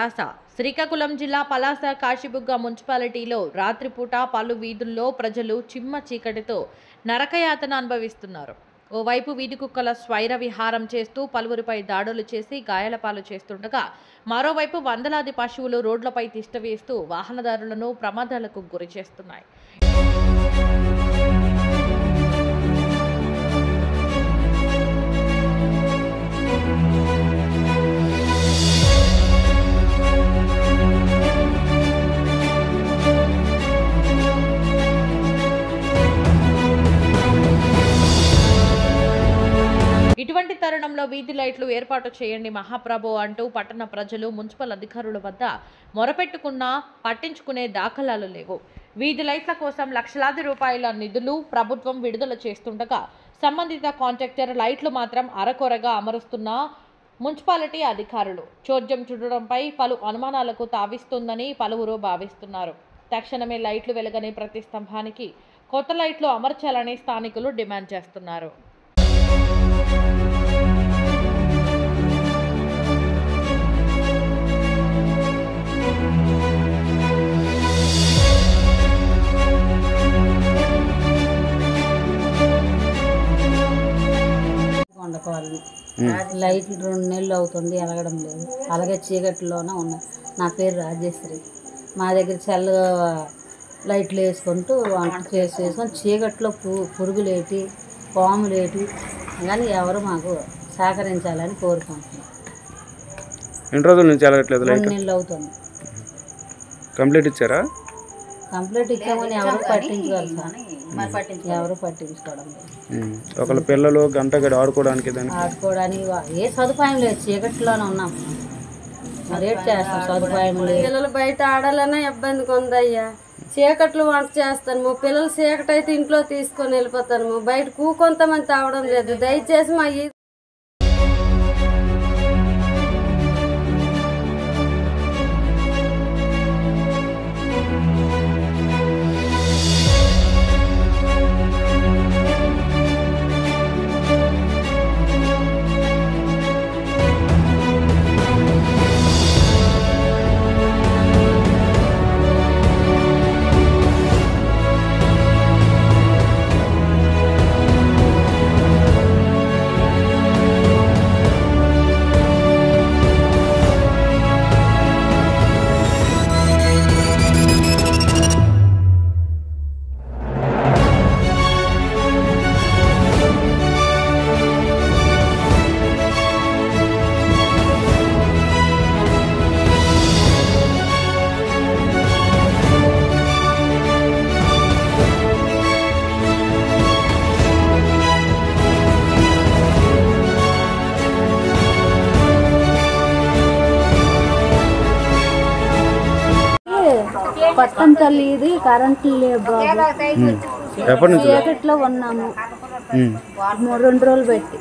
పలాస. శ్రీకాకుళం జిల్లా పలాస కాశీబుగ్గ మున్సిపాలిటీలో రాత్రిపూట పలు వీధుల్లో ప్రజలు చిమ్మ చీకటితో నరకయాతన అనుభవిస్తున్నారు. ఓవైపు వీధి కుక్కల స్వైర విహారం చేస్తూ పలువురిపై దాడులు చేసి గాయాల పాలు చేస్తుండగా, మరోవైపు వందలాది పశువులు రోడ్లపై తిష్టవేస్తూ వాహనదారులను ప్రమాదాలకు గురి చేస్తున్నాయి. ఇటువంటి తరుణంలో వీధి లైట్లు ఏర్పాటు చేయండి మహాప్రభు అంటూ పట్టణ ప్రజలు మున్సిపల్ అధికారుల వద్ద మొరపెట్టుకున్నా పట్టించుకునే దాఖలాలు లేవు. వీధి లైట్ల కోసం లక్షలాది రూపాయల నిధులు ప్రభుత్వం విడుదల చేస్తుండగా, సంబంధిత కాంట్రాక్టర్ లైట్లు మాత్రం అరకొరగా అమరుస్తున్న మున్సిపాలిటీ అధికారులు చోద్యం చూడడంపై పలు అనుమానాలకు తావిస్తుందని పలువురు భావిస్తున్నారు. తక్షణమే లైట్లు వెలగని ప్రతి స్తంభానికి కొత్త లైట్లు అమర్చాలని స్థానికులు డిమాండ్ చేస్తున్నారు. లైట్లు 2 నెలలు అవుతుంది, ఎలగడం లేదు. అలాగే చీకట్లోనే ఉన్నాయి. నా పేరు రాజేశ్వరి. మా దగ్గర చల్లగా లైట్లు వేసుకుంటూ వంట చేసుకొని చీకట్లో పురుగులేటి పాములేటి కానీ ఎవరు మాకు సహకరించాలని కోరుకుంటున్నాం. ఎన్ని రోజుల నుంచి ఎలగట్లేదు? 2 నెలలు అవుతుంది. కంప్లీట్ ఇచ్చారా? కంప్లీట్ ఇచ్చామని ఎవరు పట్టించుకోవాలి సార్, ఎవరు పట్టించుకోవడం లేదు. ఒకళ్ళ పిల్లలు గంట గడి ఆడుకోవడానికి ఏ సదుపాయం లేదు. చీకట్లోనే ఉన్నాం, మరేట్ చేస్తాం, సదుపాయం లేదు. పిల్లలు బయట ఆడాలన్నా ఇబ్బందిగా ఉందయ్యా. చీకట్లు వంట చేస్తాను, మా పిల్లలు చీకటి అయితే ఇంట్లో తీసుకొని వెళ్ళిపోతాను. బయట కొంతమంది తావడం లేదు. దయచేసి మా పట్టం తల్లి ఇది కరెంట్ లేదు బాబు. చీకట్లో ఉన్నాము 2 రోజులు పెట్టి.